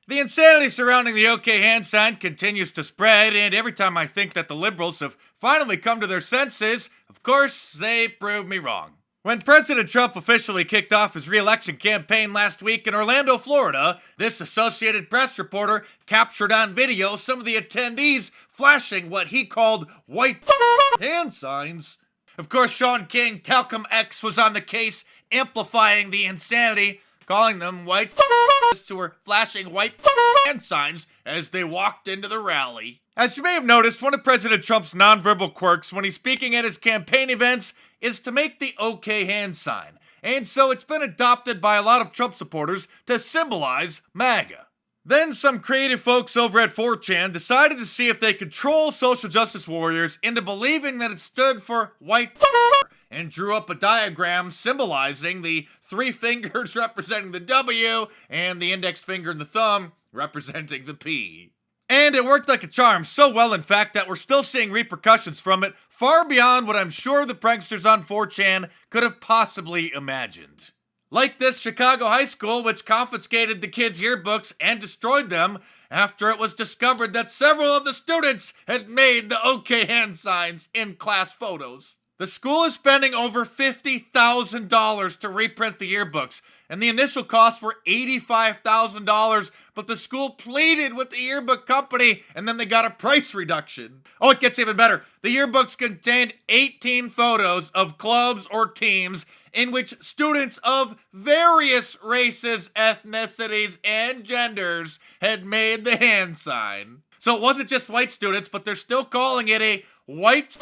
The insanity surrounding the OK hand sign continues to spread, and every time I think that the liberals have finally come to their senses, of course, they prove me wrong. When President Trump officially kicked off his re-election campaign last week in Orlando, Florida, this Associated Press reporter captured on video some of the attendees flashing what he called white hand signs. Of course, Sean King, Talcum X, was on the case, amplifying the insanity, calling them white who were flashing white hand signs as they walked into the rally. As you may have noticed, one of President Trump's nonverbal quirks when he's speaking at his campaign events is to make the OK hand sign, and so it's been adopted by a lot of Trump supporters to symbolize MAGA. Then some creative folks over at 4chan decided to see if they could troll social justice warriors into believing that it stood for white and drew up a diagram symbolizing the 3 fingers representing the W and the index finger and the thumb representing the P. And it worked like a charm, so well in fact that we're still seeing repercussions from it far beyond what I'm sure the pranksters on 4chan could have possibly imagined. Like this Chicago high school, which confiscated the kids' yearbooks and destroyed them after it was discovered that several of the students had made the OK hand signs in class photos. The school is spending over $50,000 to reprint the yearbooks, and the initial costs were $85,000, but the school pleaded with the yearbook company, and then they got a price reduction. Oh, it gets even better. The yearbooks contained 18 photos of clubs or teams in which students of various races, ethnicities, and genders had made the hand sign. So it wasn't just white students, but they're still calling it a white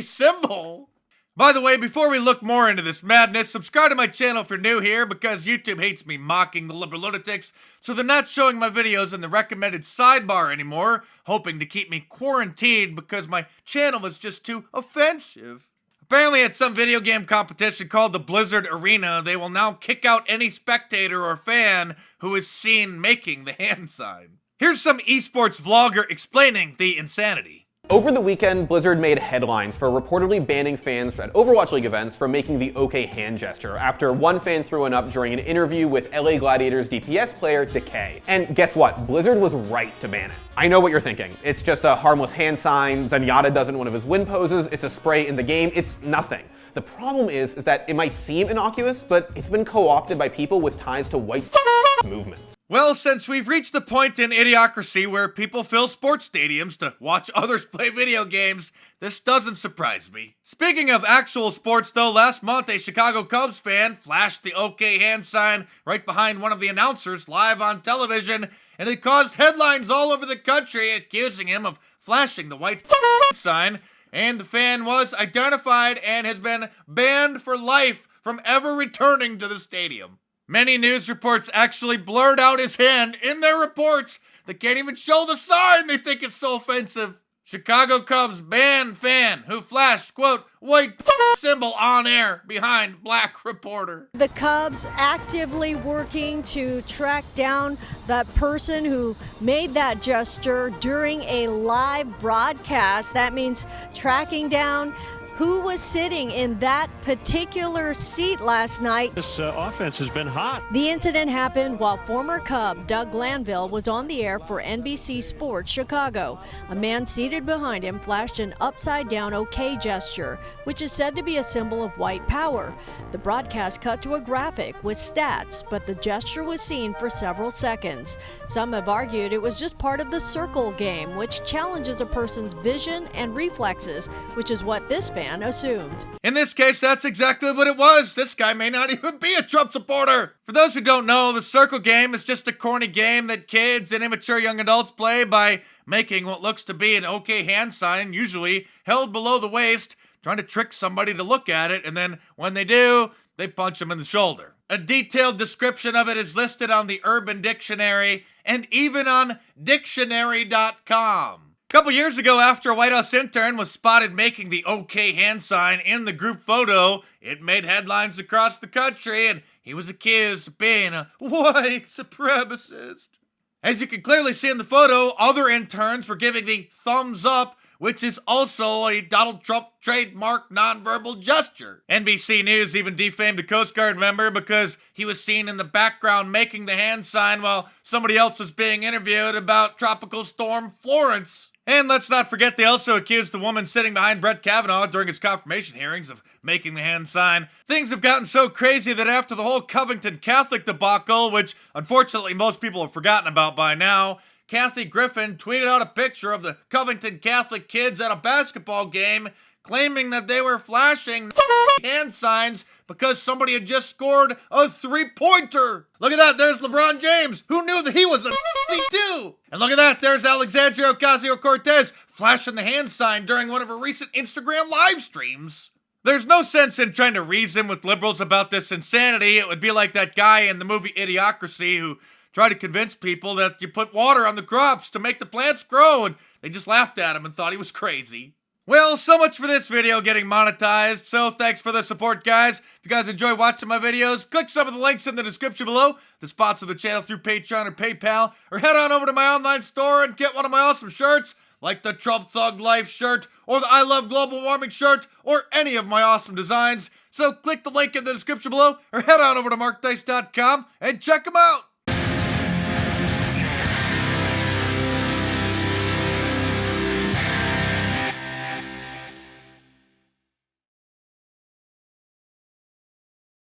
symbol. By the way, before we look more into this madness, subscribe to my channel if you're new here because YouTube hates me mocking the liberal lunatics, so they're not showing my videos in the recommended sidebar anymore, hoping to keep me quarantined because my channel is just too offensive. Apparently at some video game competition called the Blizzard Arena, they will now kick out any spectator or fan who is seen making the hand sign. Here's some esports vlogger explaining the insanity. Over the weekend, Blizzard made headlines for reportedly banning fans at Overwatch League events from making the OK hand gesture after one fan threw one up during an interview with LA Gladiators DPS player Decay. And guess what? Blizzard was right to ban it. I know what you're thinking. It's just a harmless hand sign. Zenyatta does it in one of his win poses. It's a spray in the game. It's nothing. The problem is that it might seem innocuous, but it's been co-opted by people with ties to white movements. Well, since we've reached the point in idiocracy where people fill sports stadiums to watch others play video games, this doesn't surprise me. Speaking of actual sports though, last month a Chicago Cubs fan flashed the OK hand sign right behind one of the announcers live on television, and it caused headlines all over the country accusing him of flashing the white sign, and the fan was identified and has been banned for life from ever returning to the stadium. Many news reports actually blurred out his hand in their reports. They can't even show the sign, they think it's so offensive. Chicago Cubs ban fan who flashed, quote, white symbol on air behind black reporter. The Cubs actively working to track down that person who made that gesture during a live broadcast. That means tracking down who was sitting in that particular seat last night. This offense has been hot. The incident happened while former Cub Doug Glanville was on the air for NBC Sports Chicago. A man seated behind him flashed an upside-down OK gesture, which is said to be a symbol of white power. The broadcast cut to a graphic with stats, but the gesture was seen for several seconds. Some have argued it was just part of the circle game, which challenges a person's vision and reflexes, which is what this fan assumed. In this case, that's exactly what it was. This guy may not even be a Trump supporter. For those who don't know, the circle game is just a corny game that kids and immature young adults play by making what looks to be an OK hand sign, usually held below the waist, trying to trick somebody to look at it, and then when they do, they punch them in the shoulder. A detailed description of it is listed on the Urban Dictionary and even on dictionary.com. A couple years ago, after a White House intern was spotted making the OK hand sign in the group photo, it made headlines across the country, and he was accused of being a white supremacist. As you can clearly see in the photo, other interns were giving the thumbs up, which is also a Donald Trump trademark nonverbal gesture. NBC News even defamed a Coast Guard member because he was seen in the background making the hand sign while somebody else was being interviewed about Tropical Storm Florence. And let's not forget, they also accused the woman sitting behind Brett Kavanaugh during his confirmation hearings of making the hand sign. Things have gotten so crazy that after the whole Covington Catholic debacle, which unfortunately most people have forgotten about by now, Kathy Griffin tweeted out a picture of the Covington Catholic kids at a basketball game, claiming that they were flashing hand signs because somebody had just scored a three-pointer. Look at that, there's LeBron James. Who knew that he was a too? And look at that, there's Alexandria Ocasio-Cortez flashing the hand sign during one of her recent Instagram live streams. There's no sense in trying to reason with liberals about this insanity. It would be like that guy in the movie Idiocracy who tried to convince people that you put water on the crops to make the plants grow, and they just laughed at him and thought he was crazy. Well, so much for this video getting monetized, so thanks for the support, guys. If you guys enjoy watching my videos, click some of the links in the description below to sponsor the channel through Patreon or PayPal, or head on over to my online store and get one of my awesome shirts, like the Trump Thug Life shirt, or the I Love Global Warming shirt, or any of my awesome designs. So click the link in the description below, or head on over to markdice.com and check them out.